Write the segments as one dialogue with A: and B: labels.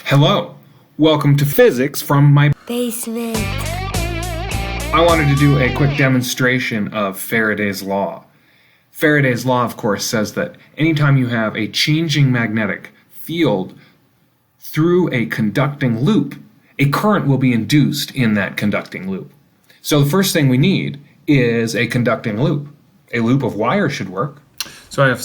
A: Hello, welcome to physics from my
B: basement.
A: I wanted to do a quick demonstration of Faraday's law. Faraday's law, of course, says that anytime you have a changing magnetic field through a conducting loop, a current will be induced in that conducting loop. So the first thing we need is a conducting loop. A loop of wire should work. So I have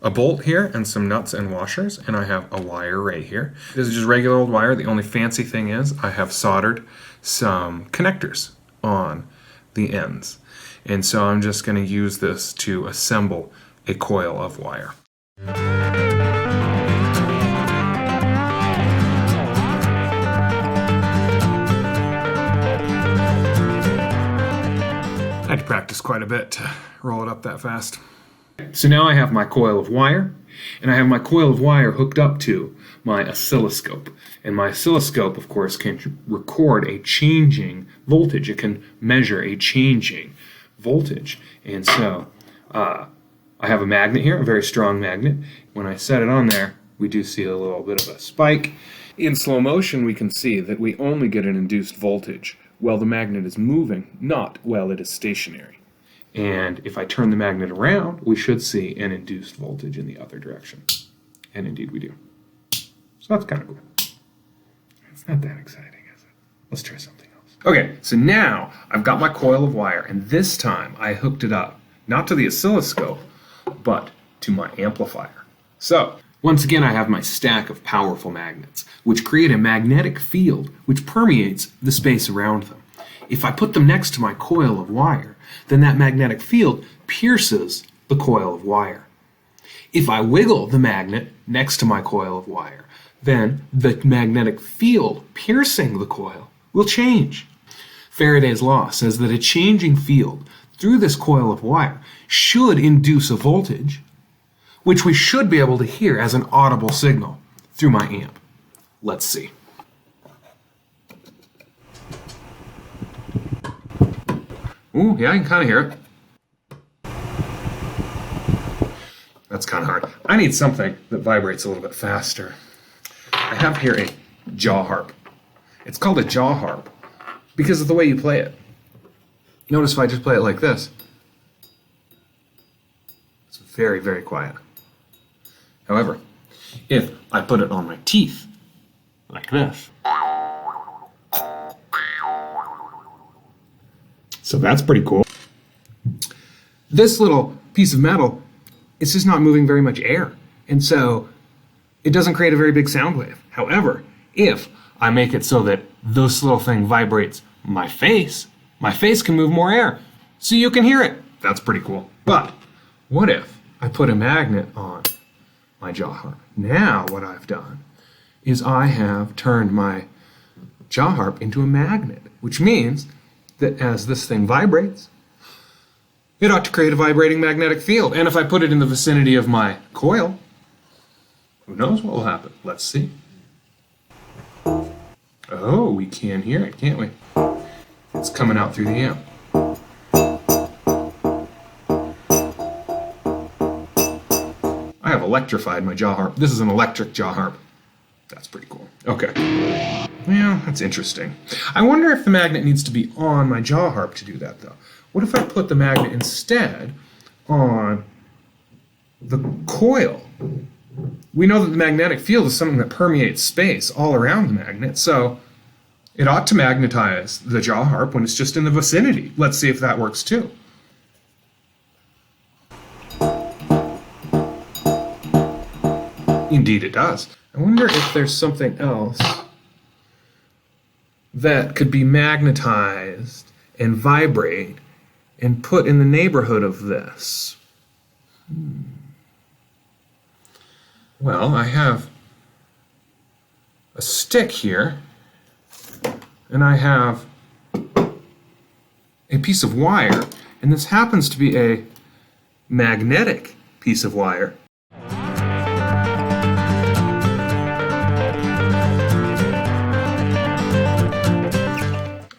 A: a bolt here and some nuts and washers, and I have a wire right here. This is just regular old wire. The only fancy thing is I have soldered some connectors on the ends. And so I'm just going to use this to assemble a coil of wire. I had to practice quite a bit to roll it up that fast. So now I have my coil of wire, and I have my coil of wire hooked up to my oscilloscope. And my oscilloscope, of course, can record a changing voltage. It can measure a changing voltage. And so I have a magnet here, a very strong magnet. When I set it on there, we do see a little bit of a spike. In slow motion, we can see that we only get an induced voltage while the magnet is moving, not while it is stationary. And if I turn the magnet around, we should see an induced voltage in the other direction. And indeed we do. So that's kind of cool. It's not that exciting, is it? Let's try something else. Okay, so now I've got my coil of wire, and this time I hooked it up, not to the oscilloscope, but to my amplifier. So, once again I have my stack of powerful magnets, which create a magnetic field which permeates the space around them. If I put them next to my coil of wire, then that magnetic field pierces the coil of wire. If I wiggle the magnet next to my coil of wire, then the magnetic field piercing the coil will change. Faraday's law says that a changing field through this coil of wire should induce a voltage, which we should be able to hear as an audible signal through my amp. Let's see. Ooh, yeah, I can kind of hear it. That's kind of hard. I need something that vibrates a little bit faster. I have here a jaw harp. It's called a jaw harp because of the way you play it. Notice if I just play it like this, it's very, very quiet. However, if I put it on my teeth, like this, so that's pretty cool. This little piece of metal, it's just not moving very much air. And so it doesn't create a very big sound wave. However, if I make it so that this little thing vibrates my face can move more air. So you can hear it. That's pretty cool. But what if I put a magnet on my jaw harp? Now what I've done is I have turned my jaw harp into a magnet, which means that as this thing vibrates, it ought to create a vibrating magnetic field. And if I put it in the vicinity of my coil, who knows what will happen? Let's see. Oh, we can hear it, can't we? It's coming out through the amp. I have electrified my jaw harp. This is an electric jaw harp. That's pretty cool. Okay. Well, that's interesting. I wonder if the magnet needs to be on my jaw harp to do that, though. What if I put the magnet instead on the coil? We know that the magnetic field is something that permeates space all around the magnet, so it ought to magnetize the jaw harp when it's just in the vicinity. Let's see if that works too. Indeed it does. I wonder if there's something else that could be magnetized and vibrate and put in the neighborhood of this. Well, I have a stick here, and I have a piece of wire, and this happens to be a magnetic piece of wire.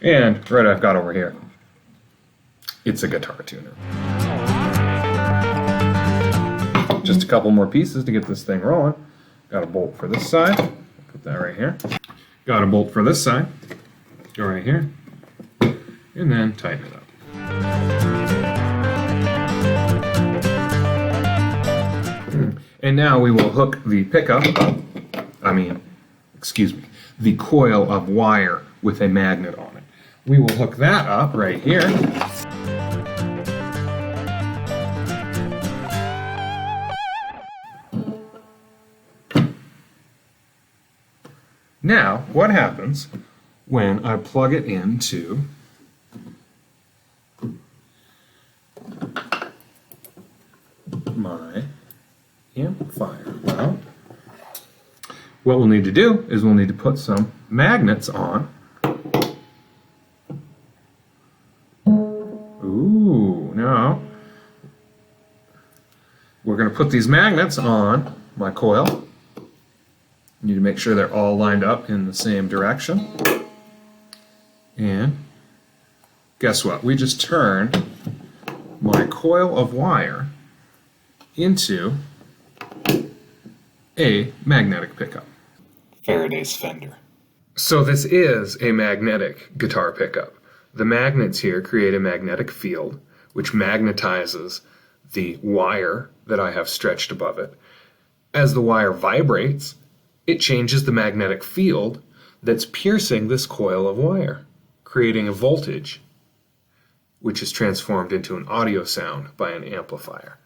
A: And right I've got over here, it's a guitar tuner. Just a couple more pieces to get this thing rolling. Got a bolt for this side. Put Put that right here. Got a bolt for this side. Go right here. And then tighten it up. And now we will hook the pickup up. The coil of wire with a magnet on it. We will hook that up right here. Now, what happens when I plug it into my amplifier? Well, what we'll need to do is we'll need to put some magnets on. Ooh, now we're going to put these magnets on my coil. You need to make sure they're all lined up in the same direction. And guess what? We just turned my coil of wire into a magnetic pickup. Faraday's fender. So this is a magnetic guitar pickup. The magnets here create a magnetic field which magnetizes the wire that I have stretched above it. As the wire vibrates, it changes the magnetic field that's piercing this coil of wire, creating a voltage which is transformed into an audio sound by an amplifier.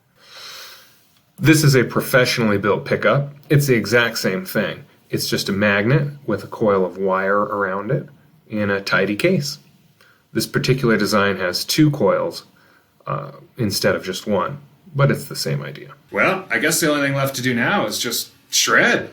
A: This is a professionally built pickup. It's the exact same thing. It's just a magnet with a coil of wire around it in a tidy case. This particular design has two coils instead of just one, but it's the same idea. Well, I guess the only thing left to do now is just shred.